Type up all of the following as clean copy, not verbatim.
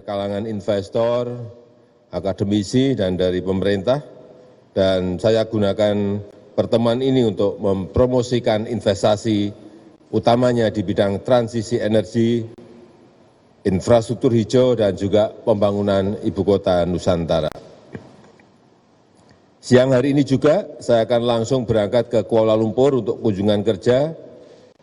kalangan investor, akademisi, dan dari pemerintah. Dan saya gunakan pertemuan ini untuk mempromosikan investasi utamanya di bidang transisi energi, infrastruktur hijau, dan juga pembangunan ibu kota Nusantara. Siang hari ini juga saya akan langsung berangkat ke Kuala Lumpur untuk kunjungan kerja,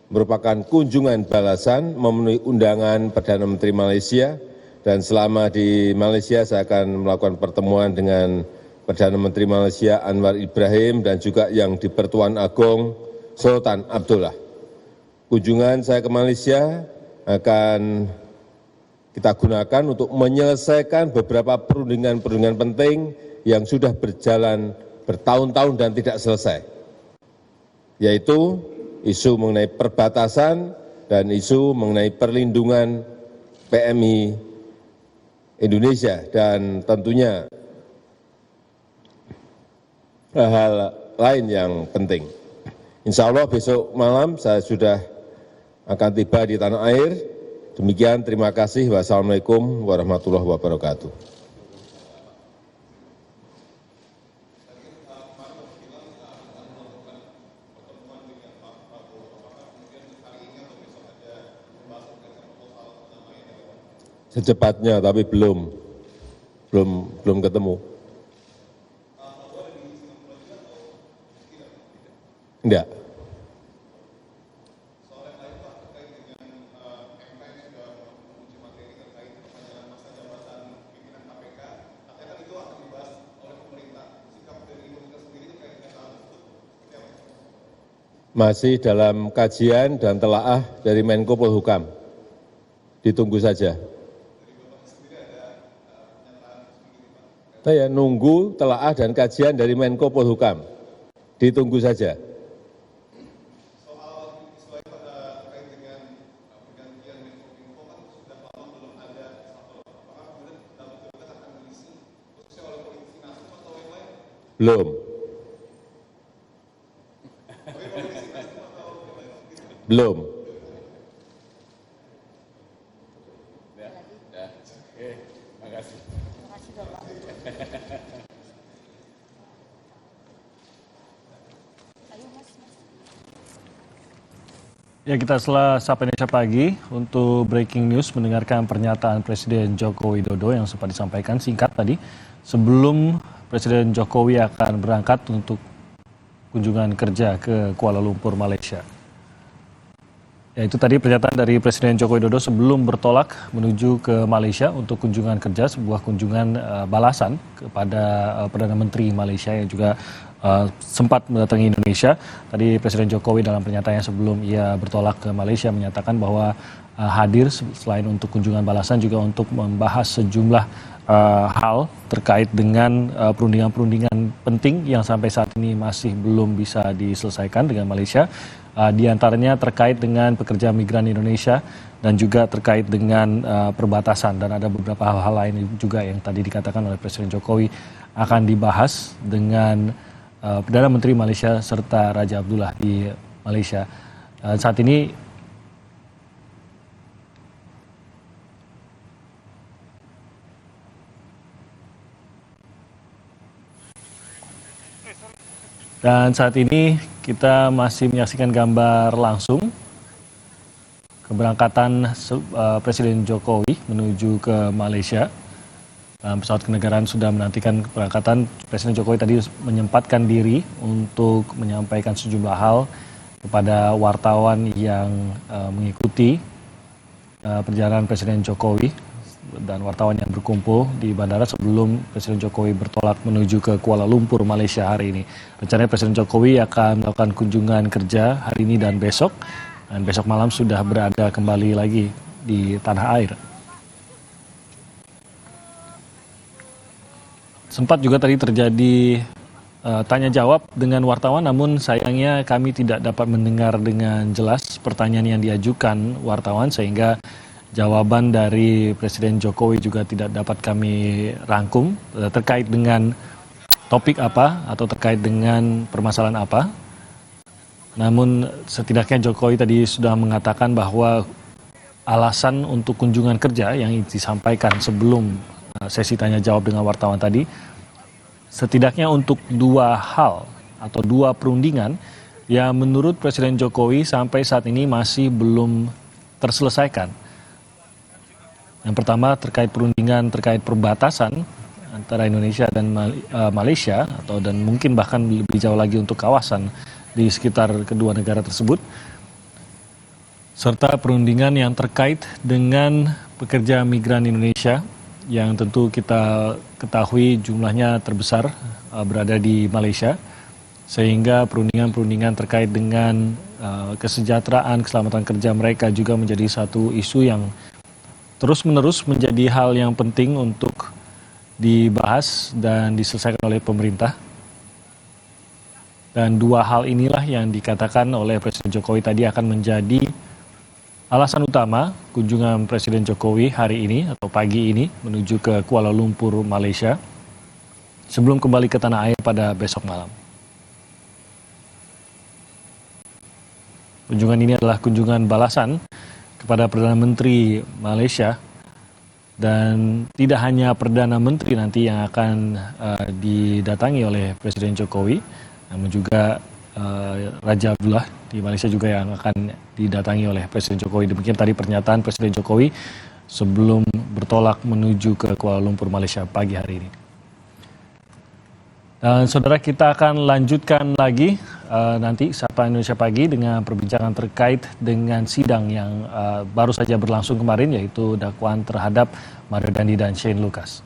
merupakan kunjungan balasan memenuhi undangan Perdana Menteri Malaysia, dan selama di Malaysia saya akan melakukan pertemuan dengan Perdana Menteri Malaysia Anwar Ibrahim dan juga yang di Pertuan Agong Sultan Abdullah. Kunjungan saya ke Malaysia akan kita gunakan untuk menyelesaikan beberapa perundingan-perundingan penting yang sudah berjalan bertahun-tahun dan tidak selesai, yaitu isu mengenai perbatasan dan isu mengenai perlindungan PMI Indonesia, dan tentunya hal lain yang penting. Insya Allah besok malam saya sudah akan tiba di tanah air. Demikian, terima kasih. Wassalamualaikum warahmatullahi wabarakatuh. Secepatnya, tapi belum ketemu. Enggak. Masih dalam kajian dan telaah dari Menko Polhukam. Ditunggu saja. Saya nunggu telaah dan kajian dari Menko Polhukam. Ditunggu saja. Belum. Belum. Ya, kita setelah Sapa Indonesia Pagi untuk breaking news mendengarkan pernyataan Presiden Joko Widodo yang sempat disampaikan singkat tadi sebelum Presiden Jokowi akan berangkat untuk kunjungan kerja ke Kuala Lumpur, Malaysia. Ya, itu tadi pernyataan dari Presiden Joko Widodo sebelum bertolak menuju ke Malaysia untuk kunjungan kerja, sebuah kunjungan balasan kepada Perdana Menteri Malaysia yang juga sempat mendatangi Indonesia. Tadi Presiden Jokowi dalam pernyataannya sebelum ia bertolak ke Malaysia menyatakan bahwa hadir selain untuk kunjungan balasan juga untuk membahas sejumlah hal terkait dengan perundingan-perundingan penting yang sampai saat ini masih belum bisa diselesaikan dengan Malaysia. Di antaranya terkait dengan pekerja migran Indonesia dan juga terkait dengan perbatasan, dan ada beberapa hal-hal lain juga yang tadi dikatakan oleh Presiden Jokowi akan dibahas dengan Perdana Menteri Malaysia serta Raja Abdullah di Malaysia. Saat ini kita masih menyaksikan gambar langsung keberangkatan Presiden Jokowi menuju ke Malaysia. Pesawat kenegaraan sudah menantikan keberangkatan. Presiden Jokowi tadi menyempatkan diri untuk menyampaikan sejumlah hal kepada wartawan yang mengikuti perjalanan Presiden Jokowi dan wartawan yang berkumpul di bandara sebelum Presiden Jokowi bertolak menuju ke Kuala Lumpur, Malaysia hari ini. Rencananya Presiden Jokowi akan melakukan kunjungan kerja hari ini dan besok malam sudah berada kembali lagi di tanah air. Sempat juga tadi terjadi tanya jawab dengan wartawan, namun sayangnya kami tidak dapat mendengar dengan jelas pertanyaan yang diajukan wartawan, sehingga jawaban dari Presiden Jokowi juga tidak dapat kami rangkum terkait dengan topik apa atau terkait dengan permasalahan apa. Namun setidaknya Jokowi tadi sudah mengatakan bahwa alasan untuk kunjungan kerja yang disampaikan sebelum sesi tanya jawab dengan wartawan tadi, setidaknya untuk dua hal atau dua perundingan yang menurut Presiden Jokowi sampai saat ini masih belum terselesaikan. Yang pertama terkait perundingan terkait perbatasan antara Indonesia dan Malaysia dan mungkin bahkan lebih jauh lagi untuk kawasan di sekitar kedua negara tersebut, serta perundingan yang terkait dengan pekerja migran Indonesia yang tentu kita ketahui jumlahnya terbesar berada di Malaysia, sehingga perundingan-perundingan terkait dengan kesejahteraan, keselamatan kerja mereka juga menjadi satu isu yang terus-menerus menjadi hal yang penting untuk dibahas dan diselesaikan oleh pemerintah. Dan dua hal inilah yang dikatakan oleh Presiden Jokowi tadi akan menjadi alasan utama kunjungan Presiden Jokowi hari ini atau pagi ini menuju ke Kuala Lumpur, Malaysia, sebelum kembali ke tanah air pada besok malam. Kunjungan ini adalah kunjungan balasan kepada Perdana Menteri Malaysia, dan tidak hanya Perdana Menteri nanti yang akan didatangi oleh Presiden Jokowi, namun juga Raja Abdullah di Malaysia juga yang akan didatangi oleh Presiden Jokowi. Demikian tadi pernyataan Presiden Jokowi sebelum bertolak menuju ke Kuala Lumpur, Malaysia pagi hari ini. Dan saudara, kita akan lanjutkan lagi nanti Sapa Indonesia Pagi dengan perbincangan terkait dengan sidang yang baru saja berlangsung kemarin, yaitu dakwaan terhadap Mario Dandi dan Shane Lucas.